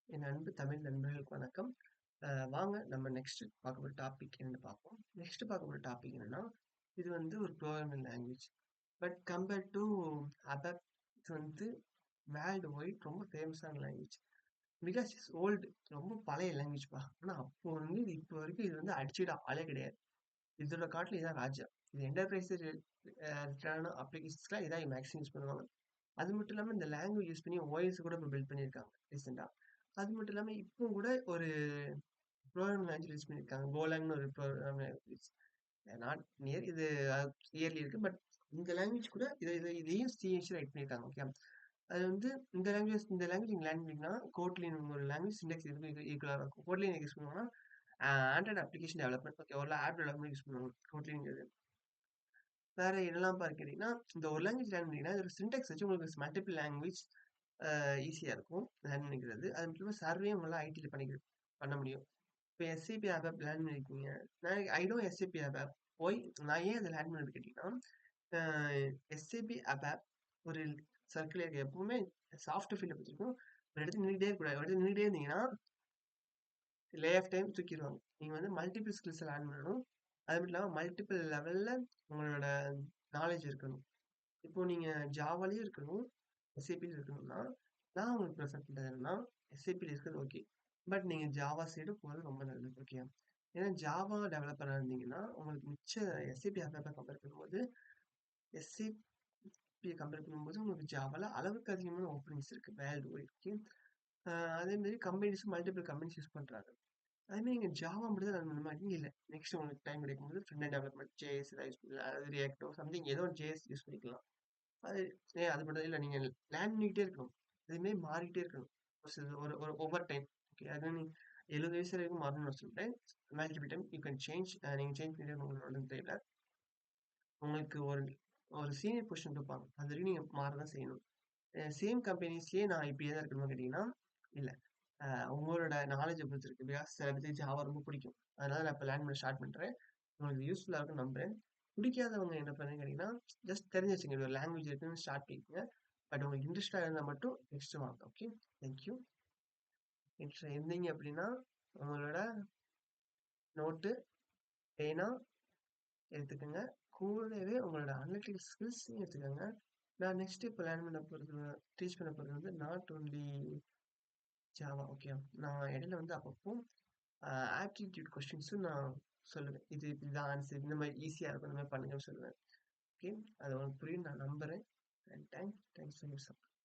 என் அன்பு தமிழ் நண்பர்களுக்கு வணக்கம். வாங்க நம்ம நெக்ஸ்ட் பார்க்க போற டாபிக் என்னன்னு பார்ப்போம். நெக்ஸ்ட் பார்க்க போற டாபிக் என்னன்னா, இது வந்து ஒரு programming language. But compared to other இது வந்து வேர்ல்டு வைட் ரொம்ப ஃபேமஸான லாங்குவேஜ். பிகாஸ் இட்ஸ் ஓல்டு ரொம்ப பழைய லாங்குவேஜ்ப்பா. ஆனா அப்போ வந்து இது இப்போ வரைக்கும் இது வந்து அடிச்சுக்கிட ஆளே கிடையாது. இதோட காட்டில இதான் ராஜா. இது என்டர்பிரைஸ் ரிலேட்டடான அப்ளிகேஷன்ஸ்லாம் இதான் மேக்ஸிமம் யூஸ் பண்ணுவாங்க. அது மட்டும் இல்லாம இந்த லாங்குவேஜ் யூஸ் பண்ணி ஓஎஸ் கூட இப்போ பில்ட் பண்ணியிருக்காங்க ரீசெண்டா. அது மட்டும் இல்லாம இப்போ கூட ஒரு ப்ரோக்ராமிங் லாங்குவேஜ் ரிலீஸ் பண்ணியிருக்காங்க. கோலாங்னு ஒரு ப்ரோக்ராமிங் லாங்குவேஜ். நாட் நியர் இது இயர்லி இருக்கு. பட் இந்த லாங்குவேஜ் கூட இதையும் சிஎஸ் ரைட் பண்ணியிருக்காங்க. ஓகே. அது வந்து இந்த லாங்குவேஜ் நீங்க லேர்ன் பண்ணீங்கன்னா கோட்லின் ஒரு லாங்குவேஜ் சின்டெக்ஸ் இதுக்கு ஈக்குவலாக இருக்கும். கோட்லின் யூஸ் பண்ணுவாங்கன்னா ஆண்ட்ராய்டு அப்ளிகேஷன் டெவலப்மெண்ட் ஓகே ஒரு ஆப் டெவலப்மெண்ட் யூஸ் பண்ணுவாங்க கோட்லிங்கிறது. வேற என்னெல்லாம் பார்க்கிறீங்கன்னா இந்த ஒரு லாங்குவேஜ் லேர்ன் பண்ணீங்கன்னா இதோட சின்டெக்ஸ் வச்சு உங்களுக்கு மல்டிபிள் லாங்குவேஜ் ஈஸியா இருக்கும் லேர்ன் பண்ணிக்கிறது. அது மட்டும் இல்லாம சர்வே உங்களால ஐடில பண்ண முடியும். இப்போ எஸ்ஏபி ஆப் லேர்ன் பண்ணிருக்கீங்க. ஐ நோ எஸ்ஏபி ஆப் போய் நான் ஏன் அதை லேர்ன் பண்ணது கேட்டீங்கன்னா எஸ்ஏபி ஆப் ஒரு சர்க்கிள் எப்பவுமே சாஃப்ட் ஃபீல்டை பற்றிருக்கும். ஒரு இடத்துல நின்றுட்டே இருக்கக்கூடாது. ஒரு இடத்துல நின்றுட்டே இருந்தீங்கன்னா லே ஆஃப் டைம் தூக்கிடுவாங்க. நீங்க வந்து மல்டிபிள் ஸ்கில்ஸ் லேர்ன் பண்ணணும். அது மட்டும் இல்லாமல் மல்டிபிள் லெவல்ல உங்களோட நாலேஜ் இருக்கணும். இப்போ நீங்க ஜாவாலயும் இருக்கணும், எஸ்ஏபியும் இருக்கணும்னா, நான் உங்களுக்கு ப்ரிஃபர் பண்றது என்னன்னா, எஸ்ஏபில இருக்கிறது ஓகே. பட் நீங்க ஜாவா சைடு போறது ரொம்ப நல்லது. ஓகே. ஏன்னா ஜாவா டெவலப்பரா இருந்தீங்கன்னா, உங்களுக்கு மிச்ச எஸ்ஏபி ஆப்ப கம்பேர் பண்ணும்போது, எஸ்ஏபிய கம்பேர் பண்ணும்போது உங்களுக்கு ஜாவால அளவுக்கு அதிகமான ஓப்பனிங்ஸ் இருக்கு. வேர்ல்டு வைட்க்கு. அதே மாதிரி கம்பெனிஸ் மல்டிபிள் கம்பெனிஸ் யூஸ் பண்றாங்க. அதே மாதிரி நீங்க ஜாவா மட்டும் தான் லேர்ன் பண்ண மாட்டீங்க இல்ல. நெக்ஸ்ட் உங்களுக்கு டைம் கிடைக்கும்போது front end development JS use பண்ணலாம். அதாவது ரியாக்டோ சம்திங் ஏதோ ஜேஎஸ் யூஸ் பண்ணிக்கலாம். அது அது மட்டும் இல்ல. நீங்க லேர்ன் பண்ணிக்கிட்டே இருக்கணும். இதுவுமே மாறிக்கிட்டே இருக்கணும். ஒரு சில ஒரு ஓவர் டைம். ஓகே. அது நீ 70 வயசு வரைக்கும் மாறணும்னு அவசியம் இல்ல. Multiple time you can change. நீங்க சேஞ்ச் பண்ணிட்டே உங்களோட டைம்ல உங்களுக்கு ஒரு ஒரு சீனியர் பொசிஷன் கொடுப்பாங்க. அது வரைக்கும் நீங்க மாறதான் செய்யணும். சேம் கம்பெனிஸ்லயே நான் இப்படியே தான் இருக்கணும்னு கேட்டீங்கன்னா, இல்ல. உங்களோட நாலேஜை பொறுத்து இருக்கு. பிகாஸ் சில பேருக்கு ஜாவா ரொம்ப பிடிக்கும். அதனால நான் இப்போ லேர்ன் பண்ண ஸ்டார்ட் பண்றேன். உங்களுக்கு யூஸ்ஃபுல்லா இருக்கும்னு நம்புறேன். பிடிக்காதவங்க என்ன பண்ணுங்க கேட்டீங்கன்னா, ஜஸ்ட் தெரிஞ்சு வச்சுங்க. ஒரு லாங்குவேஜ் இருக்குன்னு ஸ்டார்ட் பண்ணிக்கங்க. பட் உங்களுக்கு இன்ட்ரெஸ்டா இருந்தா மட்டும் நெக்ஸ்ட் வாங்க. ஓகே. தேங்க்யூ. இன்ட்ரெஸ்ட் இருந்தீங்க அப்படின்னா உங்களோட நோட்டு, பேனா எடுத்துக்கோங்க. கூடவே உங்களோட அனலிட்டிக்கல் ஸ்கில்ஸையும் எடுத்துக்கோங்க. நான் நெக்ஸ்ட் இப்போ லேர்ன் பண்ண போறது டீச் பண்ண போறது வந்து நாட் ஒன்லி ஜாவா. ஓகே. நான் இடையில வந்து அப்பப்போ ஆப்டிடியூட் கொஸ்டின்ஸும் நான் சொல்லுவேன். இதுதான் ஆன்சர். இந்த மாதிரி ஈஸியா இருக்கும். இந்த மாதிரி பண்ணுங்கன்னு சொல்லுவேன். ஓகே. அது உங்களுக்கு புரியும் நான் நம்புறேன். Thanks for your support.